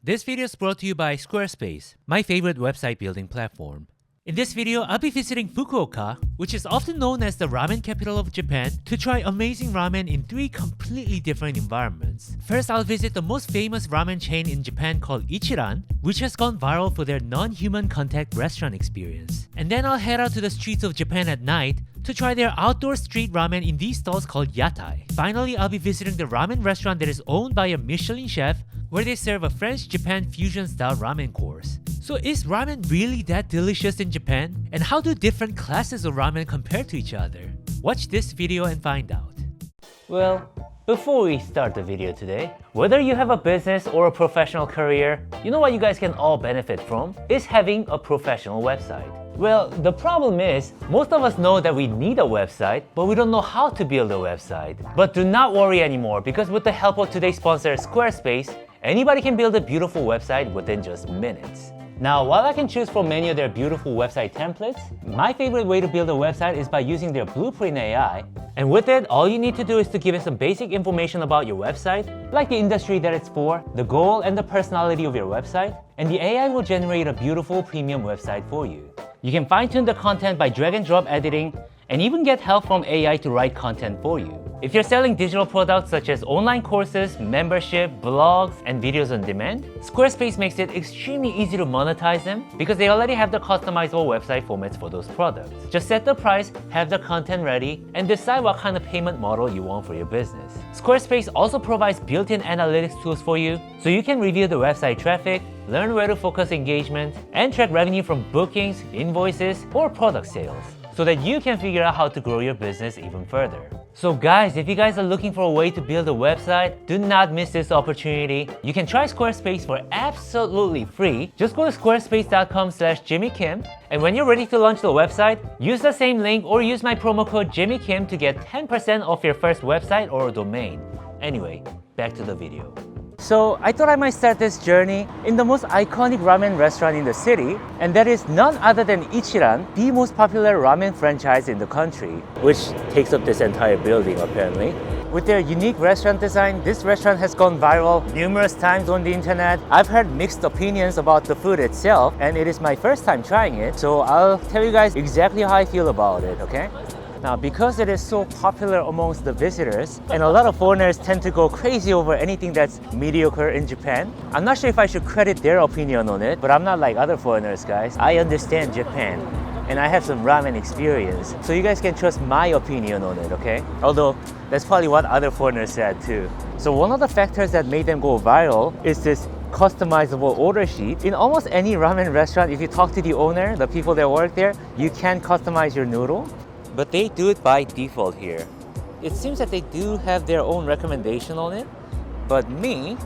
This video is brought to you by Squarespace, my favorite website building platform. In this video, I'll be visiting Fukuoka, which is often known as the ramen capital of Japan, to try amazing ramen in 3 completely different environments. First, I'll visit the most famous ramen chain in Japan called Ichiran, which has gone viral for their non-human contact restaurant experience. And then I'll head out to the streets of Japan at night to try their outdoor street ramen in these stalls called yatai. Finally, I'll be visiting the ramen restaurant that is owned by a Michelin chef, where they serve a French-Japan fusion-style ramen course. So is ramen really that delicious in Japan? And how do different classes of ramen compare to each other? Watch this video and find out. Well, before we start the video today, whether you have a business or a professional career, you know what you guys can all benefit from is having a professional website. Well, the problem is, most of us know that we need a website, but we don't know how to build a website. But do not worry anymore, because with the help of today's sponsor, Squarespace, anybody can build a beautiful website within just minutes. Now, while I can choose from many of their beautiful website templates, my favorite way to build a website is by using their Blueprint AI. And with it, all you need to do is to give it some basic information about your website, like the industry that it's for, the goal and the personality of your website, and the AI will generate a beautiful premium website for you. You can fine-tune the content by drag and drop editing, and even get help from AI to write content for you. If you're selling digital products such as online courses, membership, blogs, and videos on demand, Squarespace makes it extremely easy to monetize them because they already have the customizable website formats for those products. Just set the price, have the content ready, and decide what kind of payment model you want for your business. Squarespace also provides built-in analytics tools for you, so you can review the website traffic, learn where to focus engagement, and track revenue from bookings, invoices, or product sales, so that you can figure out how to grow your business even further. So guys, if you guys are looking for a way to build a website, do not miss this opportunity. You can try Squarespace for absolutely free. Just go to squarespace.com/JimmyKim, and when you're ready to launch the website, use the same link or use my promo code JimmyKim to get 10% off your first website or domain. Anyway, back to the video. So I thought I might start this journey in the most iconic ramen restaurant in the city, and that is none other than Ichiran, the most popular ramen franchise in the country, which takes up this entire building apparently. With their unique restaurant design, this restaurant has gone viral numerous times on the internet. I've heard mixed opinions about the food itself, and it is my first time trying it, so I'll tell you guys exactly how I feel about it, okay? Now, because it is so popular amongst the visitors, and a lot of foreigners tend to go crazy over anything that's mediocre in Japan, I'm not sure if I should credit their opinion on it, but I'm not like other foreigners, guys. I understand Japan, and I have some ramen experience, so you guys can trust my opinion on it, okay? Although, that's probably what other foreigners said too. So one of the factors that made them go viral is this customizable order sheet. In almost any ramen restaurant, if you talk to the owner, the people that work there, you can customize your noodle. But they do it by default here. It seems that they do have their own recommendation on it, but me,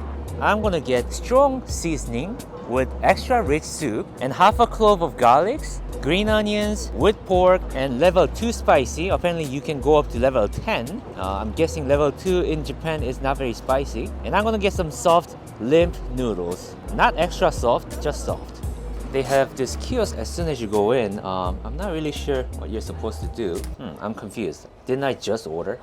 I'm gonna get strong seasoning with extra rich soup and half a clove of garlics, green onions with pork, and level 2 spicy. Apparently you can go up to level 10. I'm guessing level 2 in Japan is not very spicy. And I'm gonna get some soft, limp noodles. Not extra soft, just soft. They have this kiosk as soon as you go in. I'm not really sure what you're supposed to do. I'm confused. Didn't I just order?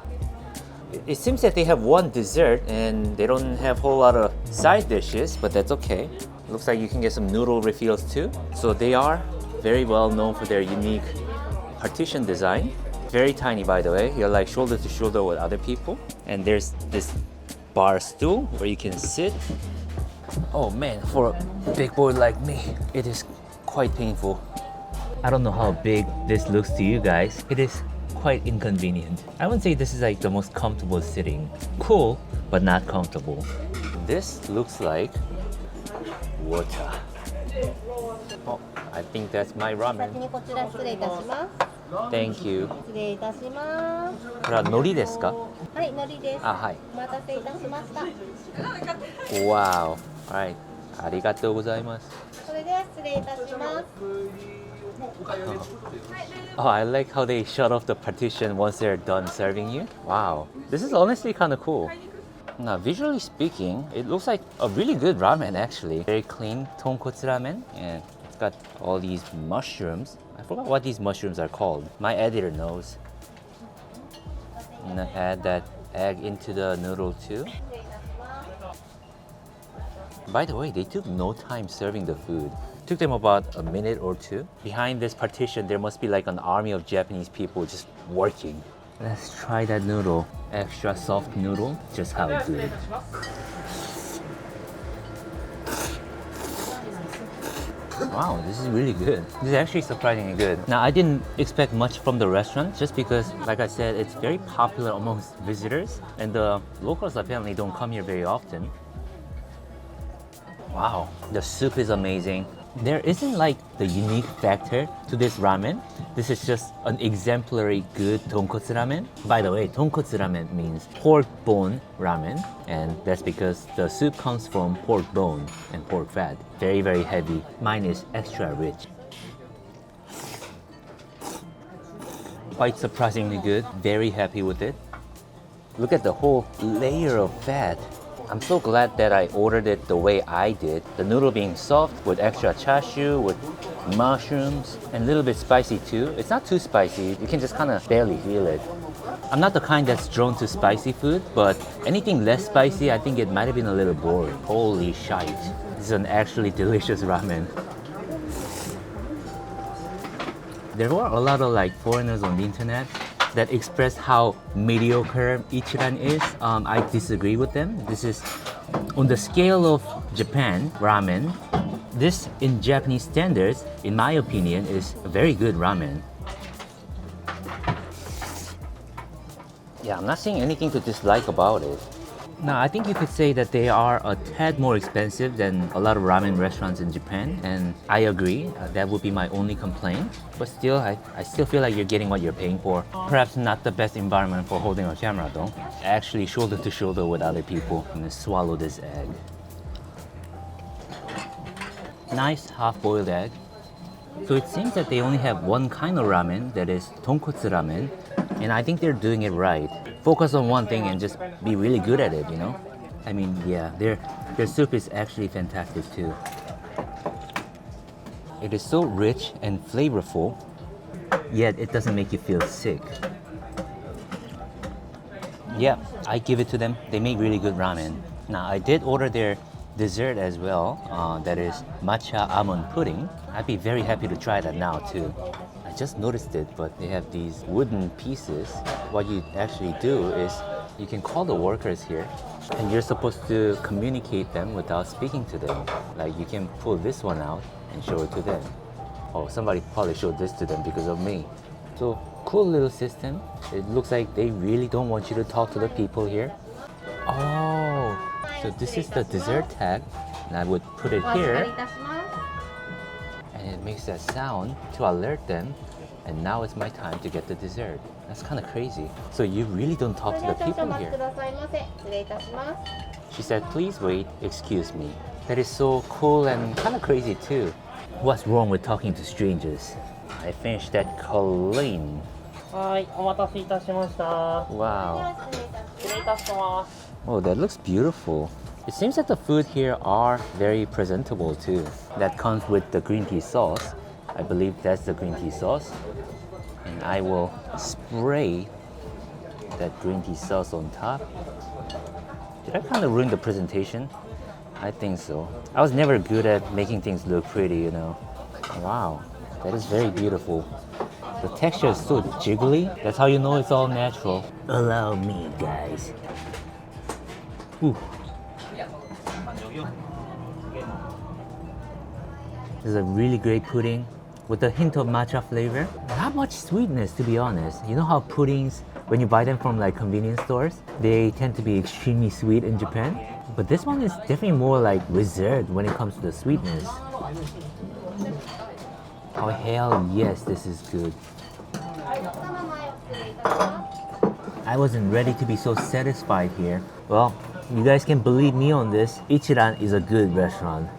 It seems that they have one dessert and they don't have a whole lot of side dishes, but that's okay. Looks like you can get some noodle refills too. So they are very well known for their unique partition design. Very tiny, by the way. You're like shoulder to shoulder with other people. And there's this bar stool where you can sit. Oh man, for a big boy like me, it is quite painful. I don't know how big this looks to you guys. It is quite inconvenient. I wouldn't say this is like the most comfortable sitting. Cool, but not comfortable. This looks like water. Oh, I think that's my ramen. Thank you. 失礼いたします。これは海苔ですか？はい、海苔です。あ、はい。お待たせいたしました。Wow. Alright. ありがとうございます。それでは失礼いたします。Oh, I like how they shut off the partition once they're done serving you. Wow. This is honestly kind of cool. Now, visually speaking, it looks like a really good ramen actually. Very clean tonkotsu ramen, and it's got all these mushrooms. I forgot what these mushrooms are called. My editor knows. I'm gonna add that egg into the noodle too. By the way, they took no time serving the food. Took them about a minute or two. Behind this partition, there must be like an army of Japanese people just working. Let's try that noodle. Extra soft noodle. Just how good. Wow, this is really good. This is actually surprisingly good. Now, I didn't expect much from the restaurant just because, like I said, it's very popular amongst visitors and the locals apparently don't come here very often. Wow, the soup is amazing. There isn't like the unique factor to this ramen. This is just an exemplary good tonkotsu ramen. By the way, tonkotsu ramen means pork bone ramen, and that's because the soup comes from pork bone and pork fat. Very, very heavy. Mine is extra rich. Quite surprisingly good. Very happy with it. Look at the whole layer of fat. I'm so glad that I ordered it the way I did. The noodle being soft with extra chashu, with mushrooms, and a little bit spicy too. It's not too spicy, you can just kind of barely feel it. I'm not the kind that's drawn to spicy food, but anything less spicy, I think it might have been a little boring. Holy shite. This is an actually delicious ramen. There were a lot of like foreigners on the internet that express how mediocre Ichiran is. I disagree with them. This is on the scale of Japan ramen. This, in Japanese standards, in my opinion, is a very good ramen. Yeah, I'm not seeing anything to dislike about it. Now, I think you could say that they are a tad more expensive than a lot of ramen restaurants in Japan, and I agree. That would be my only complaint. But still, I still feel like you're getting what you're paying for. Perhaps not the best environment for holding a camera though. Actually, shoulder to shoulder with other people. I'm gonna swallow this egg. Nice half-boiled egg. So it seems that they only have one kind of ramen, that is tonkotsu ramen, and I think they're doing it right. Focus on one thing and just be really good at it, you know? I mean, yeah, their soup is actually fantastic too. It is so rich and flavorful, yet it doesn't make you feel sick. Yeah, I give it to them. They make really good ramen. Now, I did order their dessert as well, that is matcha almond pudding. I'd be very happy to try that now too. I just noticed it, but they have these wooden pieces. What you actually do is you can call the workers here and you're supposed to communicate them without speaking to them. Like you can pull this one out and show it to them. Oh, somebody probably showed this to them because of me. So cool little system. It looks like they really don't want you to talk to the people here. Oh, so this is the dessert tag, and I would put it here, and it makes that sound to alert them, and now it's my time to get the dessert. That's kind of crazy. So you really don't talk to the people here. She said, please wait, excuse me. That is so cool and kind of crazy too. What's wrong with talking to strangers? I finished that clean. Wow. Oh, that looks beautiful. It seems that the food here are very presentable too. That comes with the green tea sauce. I believe that's the green tea sauce. And I will spray that green tea sauce on top. Did I kind of ruin the presentation? I think so. I was never good at making things look pretty, you know. Wow, that is very beautiful. The texture is so jiggly. That's how you know it's all natural. Allow me, guys. Ooh. This is a really great pudding with a hint of matcha flavor. Not much sweetness, to be honest. You know how puddings, when you buy them from like convenience stores, they tend to be extremely sweet in Japan? But this one is definitely more like reserved when it comes to the sweetness. Oh hell yes, this is good. I wasn't ready to be so satisfied here. Well, you guys can believe me on this. Ichiran is a good restaurant.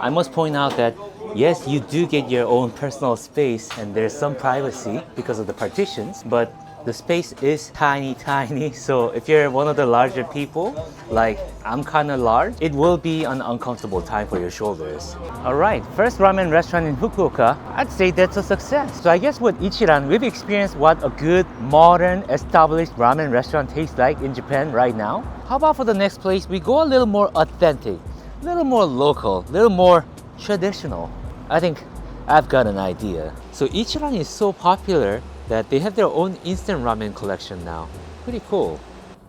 I must point out that yes, you do get your own personal space and there's some privacy because of the partitions, but The space is tiny, tiny. So if you're one of the larger people, like I'm kind of large, it will be an uncomfortable time for your shoulders. All right, first ramen restaurant in Fukuoka. I'd say that's a success. So I guess with Ichiran, we've experienced what a good, modern, established ramen restaurant tastes like in Japan right now. How about for the next place, we go a little more authentic, a little more local, a little more traditional. I think I've got an idea. So Ichiran is so popular that they have their own instant ramen collection now. Pretty cool.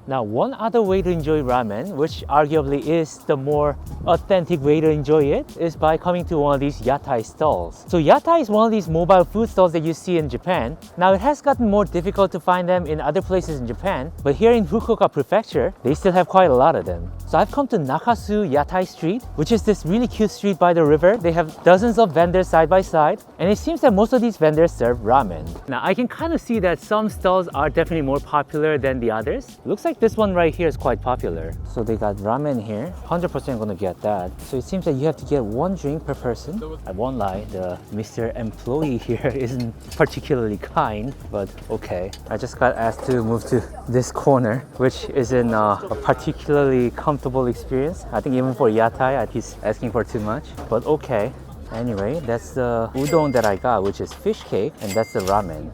Now, one other way to enjoy ramen, which arguably is the more authentic way to enjoy it, is by coming to one of these yatai stalls. So yatai is one of these mobile food stalls that you see in Japan. Now, it has gotten more difficult to find them in other places in Japan, but here in Fukuoka Prefecture, they still have quite a lot of them. So I've come to Nakasu Yatai Street, which is this really cute street by the river. They have dozens of vendors side by side, and it seems that most of these vendors serve ramen. Now, I can kind of see that some stalls are definitely more popular than the others. Looks like this one right here is quite popular. So they got ramen here. 100% gonna get that. So it seems that you have to get one drink per person. I won't lie, the Mr. Employee here isn't particularly kind, but okay. I just got asked to move to this corner, which isn't a particularly comfortable experience. I think even for yatai, he's asking for too much, but okay. Anyway, that's the udon that I got, which is fish cake, and that's the ramen.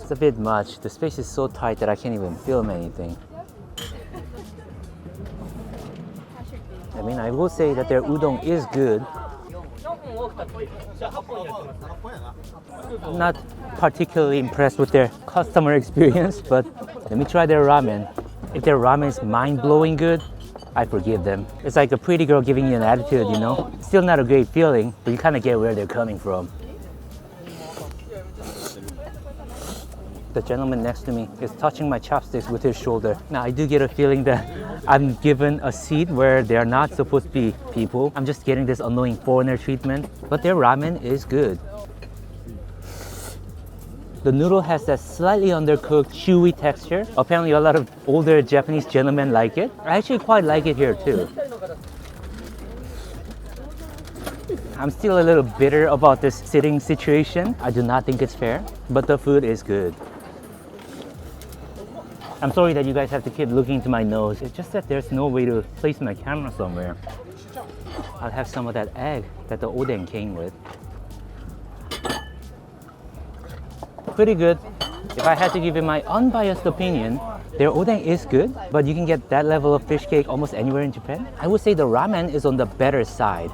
It's a bit much. The space is so tight that I can't even film anything. I mean, I will say that their udon is good. I'm not particularly impressed with their customer experience, but let me try their ramen. If their ramen is mind-blowing good, I forgive them. It's like a pretty girl giving you an attitude, you know? Still not a great feeling, but you kind of get where they're coming from. The gentleman next to me is touching my chopsticks with his shoulder. Now, I do get a feeling that I'm given a seat where they're not supposed to be people. I'm just getting this annoying foreigner treatment, but their ramen is good. The noodle has that slightly undercooked, chewy texture. Apparently, a lot of older Japanese gentlemen like it. I actually quite like it here too. I'm still a little bitter about this sitting situation. I do not think it's fair, but the food is good. I'm sorry that you guys have to keep looking into my nose. It's just that there's no way to place my camera somewhere. I'll have some of that egg that the oden came with. Pretty good. If I had to give it my unbiased opinion, their oden is good, but you can get that level of fish cake almost anywhere in Japan. I would say the ramen is on the better side.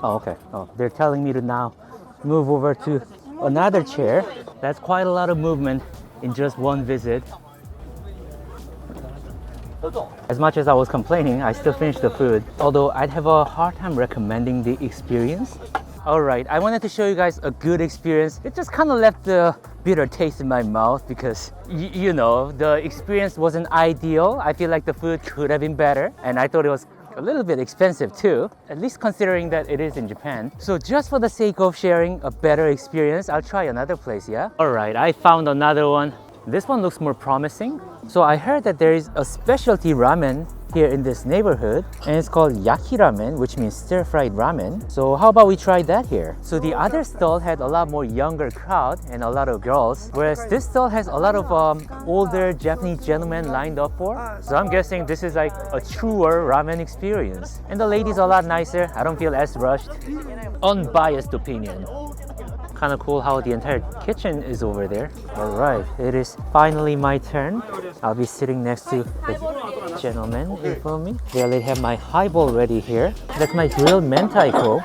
Oh, okay. Oh, they're telling me to now move over to another chair. That's quite a lot of movement in just one visit. As much as I was complaining, I still finished the food. Although I'd have a hard time recommending the experience. Alright, I wanted to show you guys a good experience. It just kind of left the bitter taste in my mouth because, you know, the experience wasn't ideal. I feel like the food could have been better, and I thought it was a little bit expensive too, at least considering that it is in Japan. So just for the sake of sharing a better experience, I'll try another place, yeah? Alright, I found another one. This one looks more promising. So I heard that there is a specialty ramen here in this neighborhood, and it's called yaki ramen, which means stir-fried ramen. So how about we try that here? So the other stall had a lot more younger crowd and a lot of girls, whereas this stall has a lot of older Japanese gentlemen lined up for. So I'm guessing this is like a truer ramen experience. And the ladies are a lot nicer. I don't feel as rushed. Unbiased opinion. Kind of cool how the entire kitchen is over there. All right, it is finally my turn. I'll be sitting next to the gentleman here for me. They already have my highball ready here. That's my grilled mentaiko.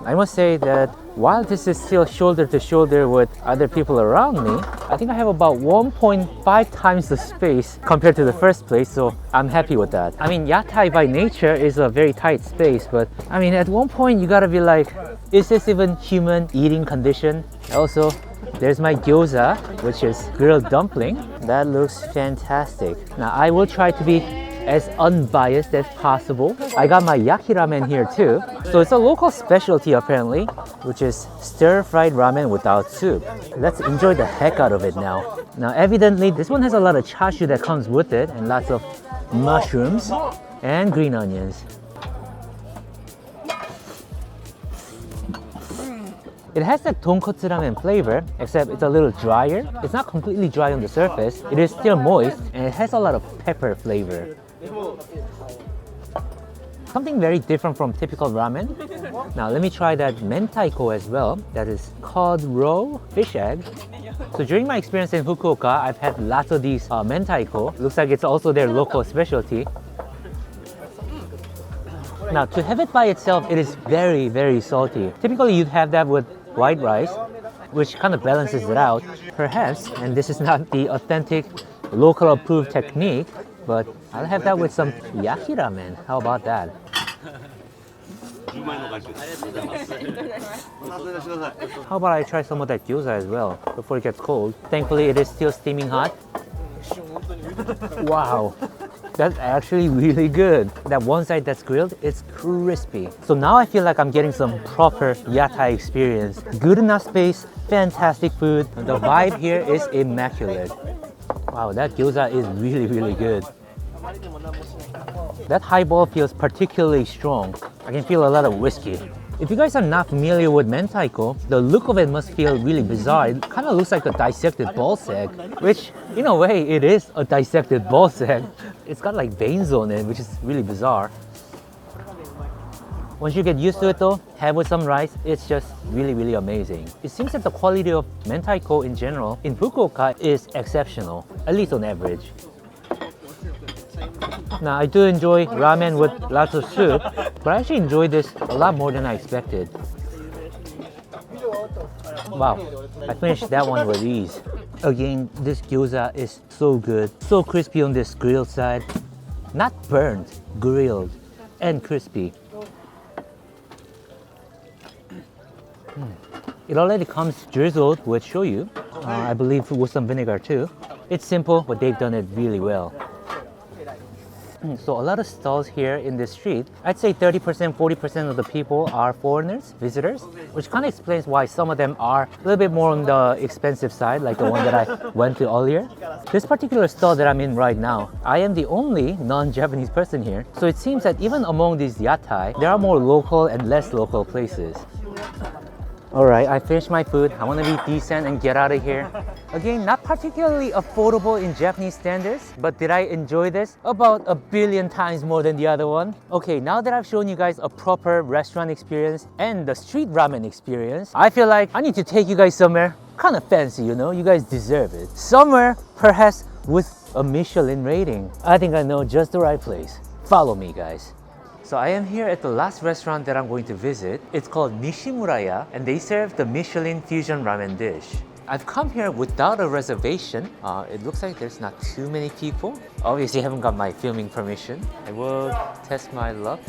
I must say that while this is still shoulder to shoulder with other people around me, I think I have about 1.5 times the space compared to the first place, so I'm happy with that. I mean, yatai by nature is a very tight space, but I mean, at one point you gotta be like, is this even human eating condition? Also, there's my gyoza, which is grilled dumpling. That looks fantastic. Now, I will try to be as unbiased as possible. I got my yaki ramen here too. So it's a local specialty apparently, which is stir-fried ramen without soup. Let's enjoy the heck out of it now. Now evidently this one has a lot of chashu that comes with it and lots of mushrooms, and green onions. It has that tonkotsu ramen flavor, except it's a little drier. It's not completely dry on the surface. It is still moist, and it has a lot of pepper flavor. Something very different from typical ramen. Now let me try that mentaiko as well. That is called raw fish egg. So during my experience in Fukuoka, I've had lots of these mentaiko. Looks like it's also their local specialty. Now to have it by itself, it is very, very salty. Typically you'd have that with white rice, which kind of balances it out. Perhaps, and this is not the authentic local approved technique, but I'll have that with some yaki ramen. How about that? How about I try some of that gyoza as well before it gets cold? Thankfully it is still steaming hot. Wow, that's actually really good. That one side that's grilled, it's crispy. So now I feel like I'm getting some proper yatai experience. Good enough space, fantastic food. The vibe here is immaculate. Wow, that gyoza is really, really good. That highball feels particularly strong. I can feel a lot of whiskey. If you guys are not familiar with mentaiko, the look of it must feel really bizarre. It kind of looks like a dissected ball sack, which in a way it is a dissected ball sack. It's got like veins on it, which is really bizarre. Once you get used to it though, have with some rice, it's just really, really amazing. It seems that the quality of mentaiko in general in Fukuoka is exceptional, at least on average. Now I do enjoy ramen with lots of soup, but I actually enjoy this a lot more than I expected. Wow, I finished that one with ease. Again, this gyoza is so good, so crispy on this grilled side. Not burned, grilled and crispy. It already comes drizzled with shoyu, I believe with some vinegar too. It's simple, but they've done it really well. So a lot of stalls here in this street, I'd say 30%, 40% of the people are foreigners, visitors, which kind of explains why some of them are a little bit more on the expensive side, like the one that I went to earlier. This particular stall that I'm in right now, I am the only non-Japanese person here. So it seems that even among these yatai, there are more local and less local places. Alright, I finished my food. I want to be decent and get out of here. Again, not particularly affordable in Japanese standards, but did I enjoy this? About a billion times more than the other one. Okay, now that I've shown you guys a proper restaurant experience and the street ramen experience, I feel like I need to take you guys somewhere kind of fancy, you know? You guys deserve it. Somewhere, perhaps, with a Michelin rating. I think I know just the right place. Follow me, guys. So I am here at the last restaurant that I'm going to visit. It's called Nishimuraya, and they serve the Michelin fusion ramen dish. I've come here without a reservation. It looks like there's not too many people. Obviously, I haven't got my filming permission. I will test my luck.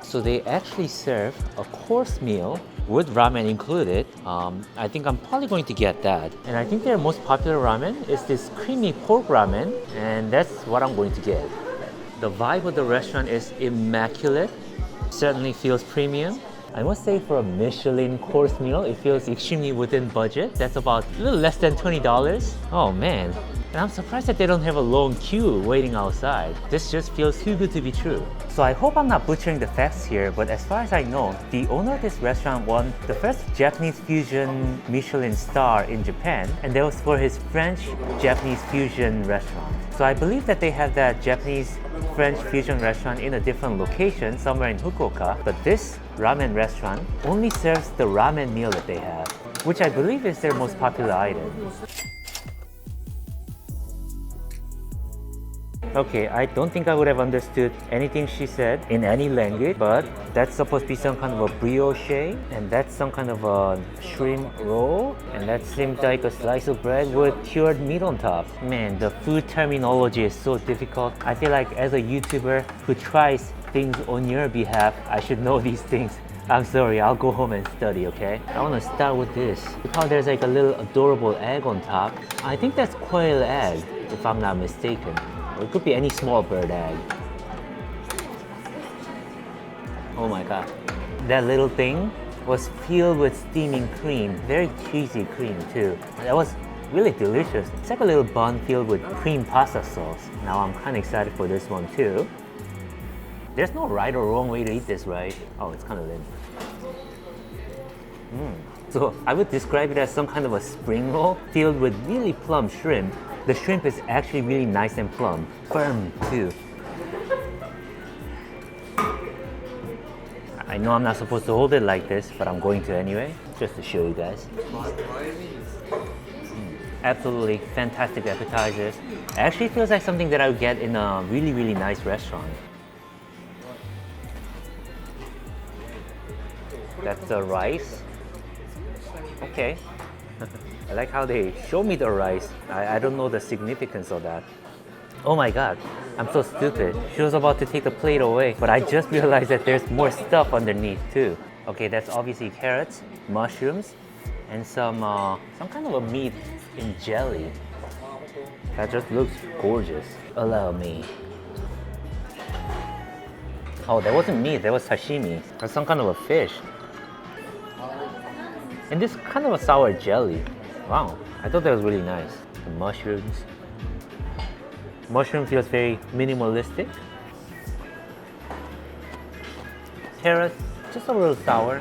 So they actually serve a course meal with ramen included. I think I'm probably going to get that. And I think their most popular ramen is this creamy pork ramen, and that's what I'm going to get. The vibe of the restaurant is immaculate. Certainly feels premium. I must say for a Michelin course meal, it feels extremely within budget. That's about a little less than $20. Oh man. And I'm surprised that they don't have a long queue waiting outside. This just feels too good to be true. So I hope I'm not butchering the facts here, but as far as I know, the owner of this restaurant won the first Japanese fusion Michelin star in Japan, and that was for his French-Japanese fusion restaurant. So I believe that they have that Japanese-French fusion restaurant in a different location, somewhere in Fukuoka, but this ramen restaurant only serves the ramen meal that they have, which I believe is their most popular item. Okay, I don't think I would have understood anything she said in any language, but that's supposed to be some kind of a brioche, and that's some kind of a shrimp roll, and that seems like a slice of bread with cured meat on top. Man, the food terminology is so difficult. I feel like as a YouTuber who tries things on your behalf, I should know these things. I'm sorry, I'll go home and study, okay? I want to start with this. Look how there's like a little adorable egg on top. I think that's quail egg, if I'm not mistaken. Or it could be any small bird egg. Oh my god. That little thing was filled with steaming cream. Very cheesy cream too. That was really delicious. It's like a little bun filled with cream pasta sauce. Now I'm kind of excited for this one too. There's no right or wrong way to eat this, right? Oh, it's kind of limp. So I would describe it as some kind of a spring roll filled with really plump shrimp. The shrimp is actually really nice and plump. Firm too. I know I'm not supposed to hold it like this, but I'm going to anyway, just to show you guys. Absolutely fantastic appetizers. It actually feels like something that I would get in a really, really nice restaurant. That's the rice. Okay. I like how they show me the rice. I don't know the significance of that. Oh my god, I'm so stupid. She was about to take the plate away, but I just realized that there's more stuff underneath too. Okay, that's obviously carrots, mushrooms, and some kind of a meat in jelly. That just looks gorgeous. Allow me. Oh, that wasn't meat, that was sashimi. Or some kind of a fish. And this kind of a sour jelly. Wow, I thought that was really nice. The mushrooms. Mushroom feels very minimalistic. Carrots, just a little sour.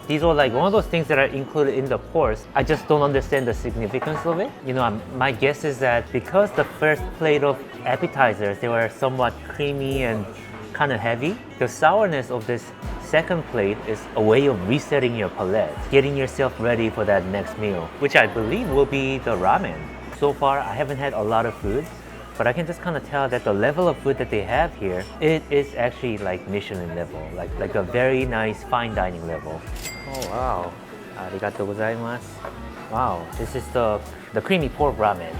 These are like one of those things that are included in the course. I just don't understand the significance of it. You know, my guess is that because the first plate of appetizers, they were somewhat creamy and kind of heavy, the sourness of this second plate is a way of resetting your palate, getting yourself ready for that next meal, which I believe will be the ramen. So far, I haven't had a lot of food, but I can just kind of tell that the level of food that they have here, it is actually like Michelin level, like a very nice fine dining level. Oh wow, arigatou gozaimasu. Wow, this is the creamy pork ramen.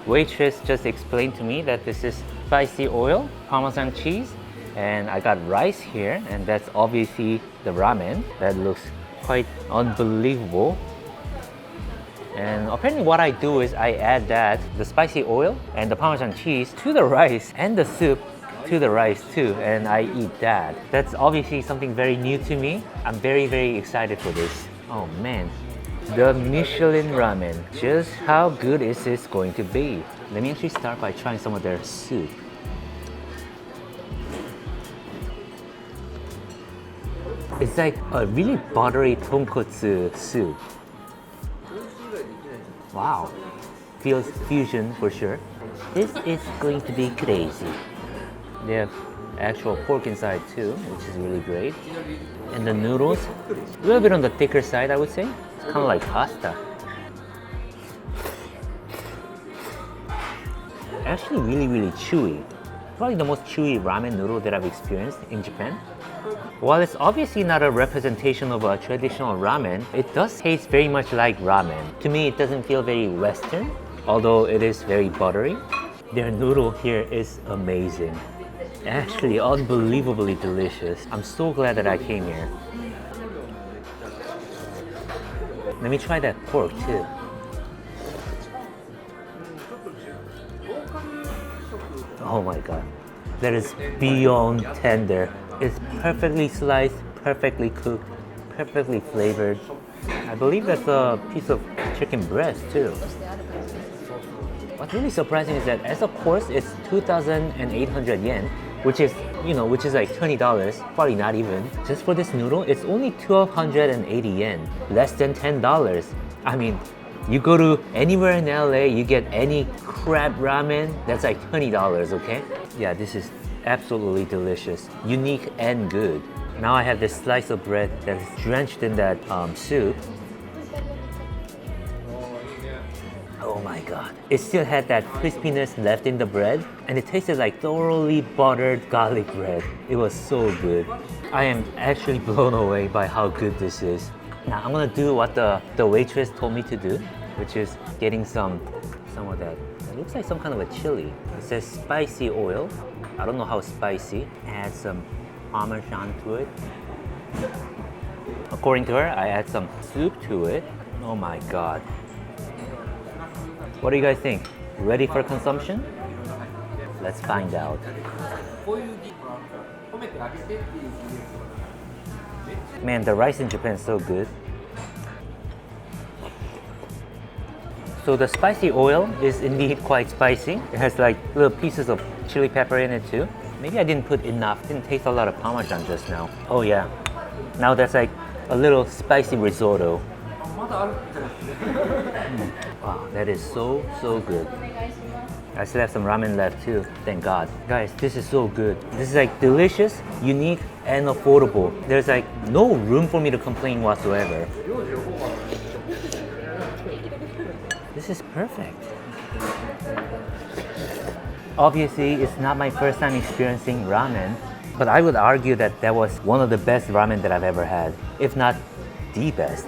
Waitress just explained to me that this is spicy oil, Parmesan cheese, and I got rice here, and that's obviously the ramen. That looks quite unbelievable. And apparently what I do is I add the spicy oil and the Parmesan cheese to the rice and the soup to the rice too, and I eat that. That's obviously something very new to me. I'm very, very excited for this. Oh man. The Michelin ramen. Just how good is this going to be? Let me actually start by trying some of their soup. It's like a really buttery tonkotsu soup. Wow, feels fusion for sure. This is going to be crazy. They have actual pork inside too, which is really great. And the noodles, a little bit on the thicker side, I would say. It's kind of like pasta. Actually really, really chewy. Probably the most chewy ramen noodle that I've experienced in Japan. While it's obviously not a representation of a traditional ramen, it does taste very much like ramen. To me, it doesn't feel very Western, although it is very buttery. Their noodle here is amazing. Actually, unbelievably delicious. I'm so glad that I came here. Let me try that pork too. Oh my god, that is beyond tender. It's perfectly sliced, perfectly cooked, perfectly flavored. I believe that's a piece of chicken breast too. What's really surprising is that as a course, it's 2,800 yen, which is like $20, probably not even. Just for this noodle, it's only 1,280 yen, less than $10. I mean, you go to anywhere in LA, you get any crab ramen, that's like $20, okay? Yeah, this is absolutely delicious, unique and good. Now I have this slice of bread that's drenched in that soup. Oh my god. It still had that crispiness left in the bread, and it tasted like thoroughly buttered garlic bread. It was so good. I am actually blown away by how good this is. Now I'm gonna do what the waitress told me to do, which is getting some of that. It looks like some kind of a chili. It says spicy oil. I don't know how spicy. Add some Parmesan to it. According to her, I add some soup to it. Oh my god. What do you guys think? Ready for consumption? Let's find out. Man, the rice in Japan is so good. So the spicy oil is indeed quite spicy. It has like little pieces of chili pepper in it too. Maybe I didn't put enough. Didn't taste a lot of Parmesan just now. Oh yeah. Now that's like a little spicy risotto. Wow, that is so good. I still have some ramen left too, thank God. Guys, this is so good. This is like delicious, unique, and affordable. There's like no room for me to complain whatsoever. This is perfect. Obviously, it's not my first time experiencing ramen, but I would argue that that was one of the best ramen that I've ever had, if not the best.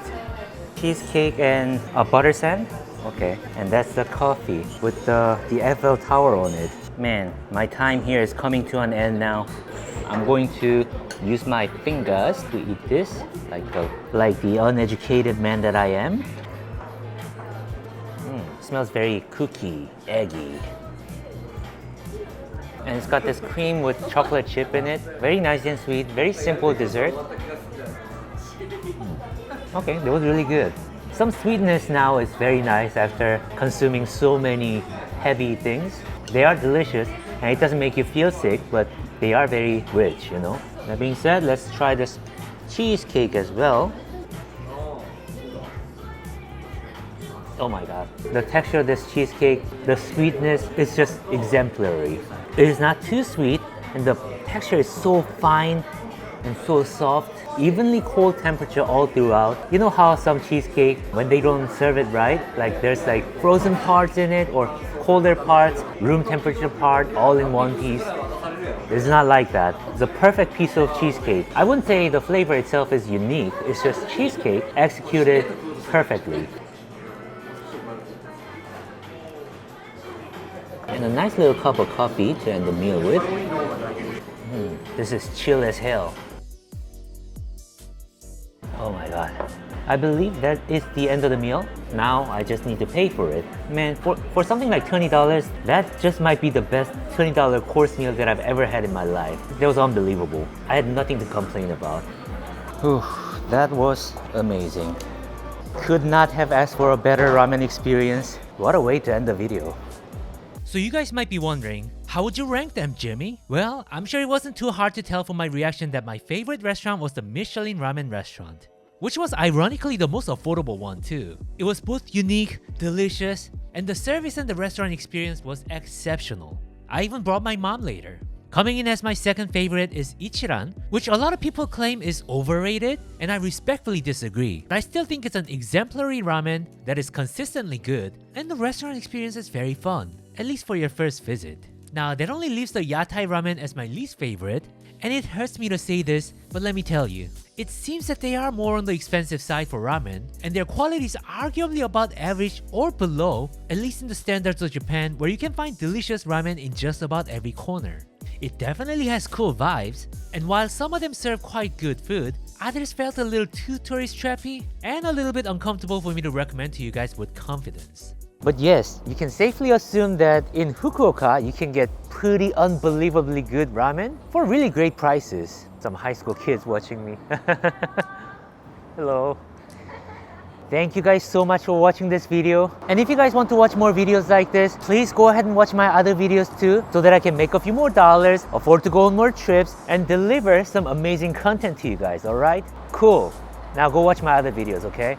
Cheesecake and a butter sand? Okay, and that's the coffee with the Eiffel Tower on it. Man, my time here is coming to an end now. I'm going to use my fingers to eat this, like the uneducated man that I am. Smells very cookie, eggy. And it's got this cream with chocolate chip in it. Very nice and sweet, very simple dessert. Okay, that was really good. Some sweetness now is very nice after consuming so many heavy things. They are delicious and it doesn't make you feel sick, but they are very rich, you know. That being said, let's try this cheesecake as well. Oh my God. The texture of this cheesecake, the sweetness is just exemplary. It is not too sweet and the texture is so fine and so soft. Evenly cold temperature all throughout. You know how some cheesecake, when they don't serve it right, like there's like frozen parts in it or colder parts, room temperature part, all in one piece. It's not like that. It's a perfect piece of cheesecake. I wouldn't say the flavor itself is unique. It's just cheesecake executed perfectly. And a nice little cup of coffee to end the meal with. This is chill as hell. Oh my God. I believe that is the end of the meal. Now I just need to pay for it. Man, for something like $20, that just might be the best $20 course meal that I've ever had in my life. That was unbelievable. I had nothing to complain about. Whew, that was amazing. Could not have asked for a better ramen experience. What a way to end the video. So you guys might be wondering, how would you rank them, Jimmy? Well, I'm sure it wasn't too hard to tell from my reaction that my favorite restaurant was the Michelin Ramen restaurant, which was ironically the most affordable one too. It was both unique, delicious, and the service and the restaurant experience was exceptional. I even brought my mom later. Coming in as my second favorite is Ichiran, which a lot of people claim is overrated, and I respectfully disagree. But I still think it's an exemplary ramen that is consistently good, and the restaurant experience is very fun, at least for your first visit. Now, that only leaves the yatai ramen as my least favorite, and it hurts me to say this, but let me tell you, it seems that they are more on the expensive side for ramen, and their quality is arguably about average or below, at least in the standards of Japan, where you can find delicious ramen in just about every corner. It definitely has cool vibes, and while some of them serve quite good food, others felt a little too tourist trappy and a little bit uncomfortable for me to recommend to you guys with confidence. But yes, you can safely assume that in Fukuoka, you can get pretty unbelievably good ramen for really great prices. Some high school kids watching me. Hello. Thank you guys so much for watching this video. And if you guys want to watch more videos like this, please go ahead and watch my other videos too, so that I can make a few more dollars, afford to go on more trips, and deliver some amazing content to you guys, alright? Cool. Now go watch my other videos, okay?